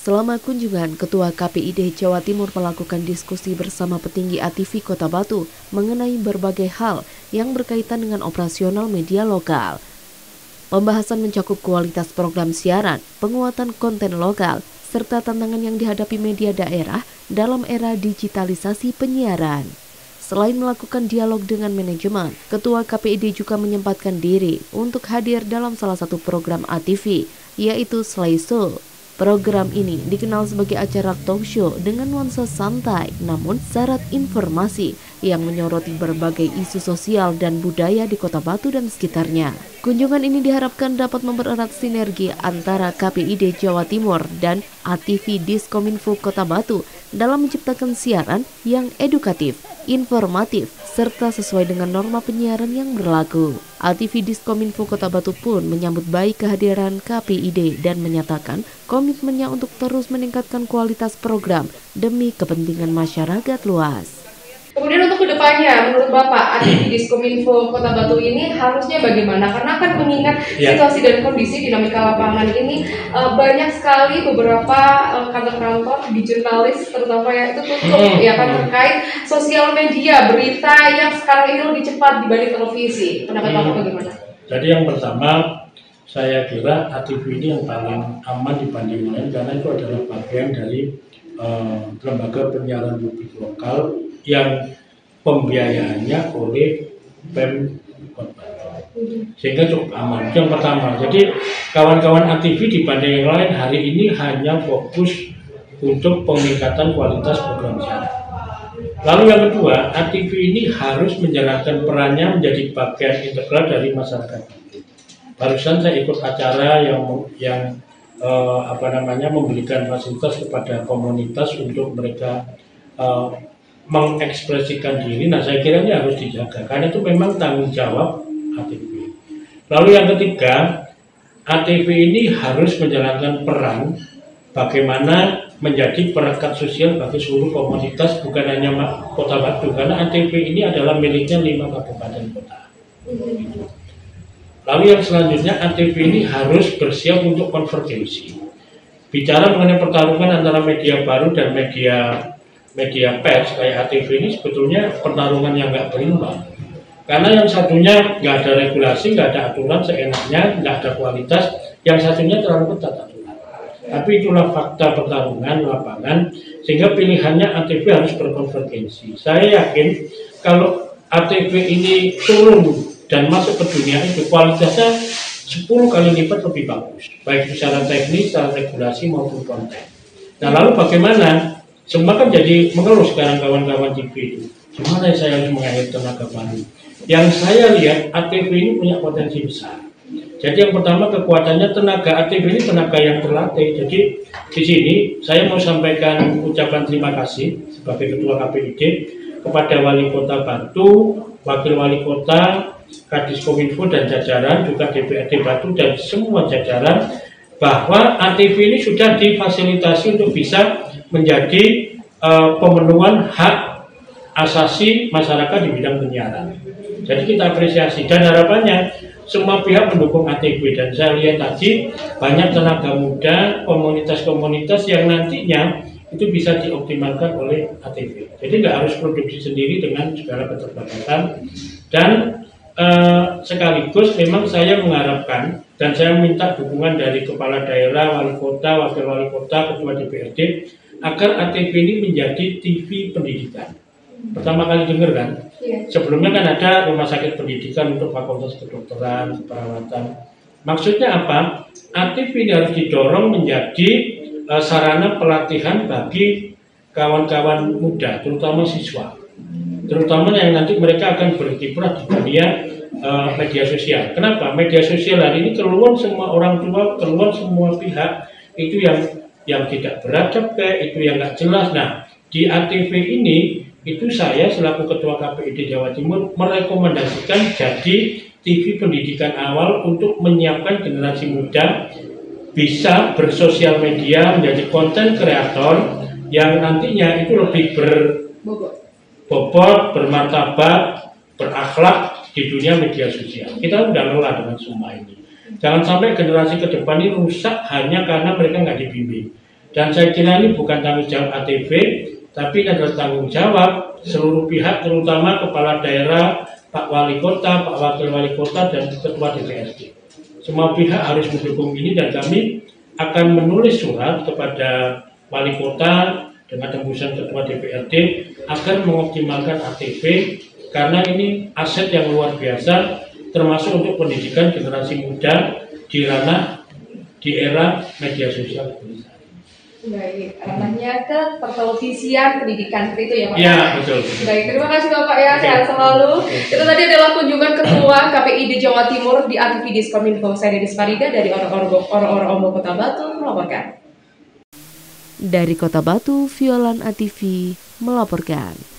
Selama kunjungan, Ketua KPID Jawa Timur melakukan diskusi bersama petinggi ATV Kota Batu mengenai berbagai hal yang berkaitan dengan operasional media lokal. Pembahasan mencakup kualitas program siaran, penguatan konten lokal, serta tantangan yang dihadapi media daerah dalam era digitalisasi penyiaran. Selain melakukan dialog dengan manajemen, Ketua KPID juga menyempatkan diri untuk hadir dalam salah satu program ATV, yaitu Slay Show. Program ini dikenal sebagai acara talk show dengan nuansa santai namun syarat informasi yang menyoroti berbagai isu sosial dan budaya di Kota Batu dan sekitarnya. Kunjungan ini diharapkan dapat mempererat sinergi antara KPID Jawa Timur dan ATV Diskominfo Kota Batu dalam menciptakan siaran yang edukatif, informatif, serta sesuai dengan norma penyiaran yang berlaku. ATV Diskominfo Kota Batu pun menyambut baik kehadiran KPID dan menyatakan komitmennya untuk terus meningkatkan kualitas program demi kepentingan masyarakat luas. Kemudian untuk kedepannya, menurut Bapak, ATV Diskominfo Kota Batu ini harusnya bagaimana? Karena kan mengingat situasi dan kondisi dinamika lapangan ini banyak sekali beberapa kantor-kantor di jurnalis terutama ya itu tutup ya kan terkait sosial media, berita yang sekarang ini lebih cepat dibanding televisi. Pendapat Bapak bagaimana? Jadi yang pertama, saya kira ATV ini yang paling aman dibanding lain karena itu adalah bagian dari lembaga penyiaran publik lokal yang pembiayaannya oleh Pemkot Batu, sehingga cukup aman. Itu yang pertama. Jadi kawan-kawan ATV dibanding yang lain hari ini hanya fokus untuk peningkatan kualitas program siaran. Lalu yang kedua, ATV ini harus menjalankan perannya menjadi bagian integral dari masyarakat. Barusan saya ikut acara yang memberikan fasilitas kepada komunitas untuk mereka mengekspresikan diri. Nah, saya kira ini harus dijaga karena itu memang tanggung jawab ATV. Lalu yang ketiga, ATV ini harus menjalankan peran bagaimana menjadi perekat sosial bagi seluruh komunitas, bukan hanya Kota Batu, karena ATV ini adalah miliknya 5 kabupaten kota. Lalu yang selanjutnya, ATV ini harus bersiap untuk konvergensi. Bicara mengenai pertarungan antara media baru dan media pers kayak ATV ini sebetulnya pertarungan yang nggak berimbang. Karena yang satunya nggak ada regulasi, nggak ada aturan seenaknya, nggak ada kualitas, yang satunya terlalu ketat aturan. Tapi itulah fakta pertarungan lapangan, sehingga pilihannya ATV harus berkonvergensi. Saya yakin kalau ATV ini turun dan masuk ke dunia itu kualitasnya 10 kali lipat lebih bagus, baik secara teknis, secara regulasi maupun konten. Nah lalu bagaimana? Semua kan jadi mengeluh sekarang kawan-kawan TV itu. Gimana saya harus mengakhiri tenaga baru? Yang saya lihat ATV ini punya potensi besar. Jadi yang pertama kekuatannya tenaga ATV ini tenaga yang terlatih. Jadi di sini saya mau sampaikan ucapan terima kasih sebagai Ketua KPID kepada Wali Kota Batu, Wakil Wali Kota, Kadiskominfo dan jajaran, juga DPRD Batu dan semua jajaran, bahwa ATV ini sudah difasilitasi untuk bisa menjadi pemenuhan hak asasi masyarakat di bidang penyiaran. Jadi kita apresiasi dan harapannya semua pihak mendukung ATV, dan saya lihat tadi banyak tenaga muda, komunitas-komunitas yang nantinya itu bisa dioptimalkan oleh ATV. Jadi nggak harus produksi sendiri dengan segala keterbatasan. Dan sekaligus memang saya mengharapkan dan saya minta dukungan dari kepala daerah, wali kota, wakil wali kota, ketua DPRD agar ATV ini menjadi TV pendidikan. Pertama kali dengar kan? Sebelumnya kan ada rumah sakit pendidikan untuk fakultas kedokteran, keperawatan. Maksudnya apa? ATV ini harus didorong menjadi sarana pelatihan bagi kawan-kawan muda, terutama siswa. Terutama yang nanti mereka akan berkiprah di dunia media sosial. Kenapa? Media sosial hari ini keluar semua orang tua, keluar semua pihak itu yang tidak beradab, itu yang nggak jelas. Nah, di ATV ini itu saya selaku Ketua KPID Jawa Timur merekomendasikan jadi TV pendidikan awal untuk menyiapkan generasi muda bisa bersosial media, menjadi konten kreator yang nantinya itu lebih berbobot, bermartabat, berakhlak di dunia media sosial. Kita udah lelah dengan semua ini. Jangan sampai generasi ke depan ini rusak hanya karena mereka nggak dibimbing. Dan saya kira ini bukan tanggung jawab ATV, tapi ini adalah tanggung jawab seluruh pihak, terutama kepala daerah, Pak Wali Kota, Pak Wakil Wali Kota, dan Ketua DPRD. Semua pihak harus mendukung ini, dan kami akan menulis surat kepada Wali Kota dengan tembusan Ketua DPRD agar mengoptimalkan ATV, karena ini aset yang luar biasa, termasuk untuk pendidikan generasi muda di era media sosial. Baik, ranahnya ke pertelevisian pendidikan seperti itu ya Pak? Iya, betul. Baik, terima kasih Bapak ya, sehat selalu. Itu tadi adalah kunjungan Ketua KPID Jawa Timur di ATV Diskominfo. Saya Dedis Farida dari Oro-Oro Kota Batu melaporkan. Dari Kota Batu, Violan ATV melaporkan.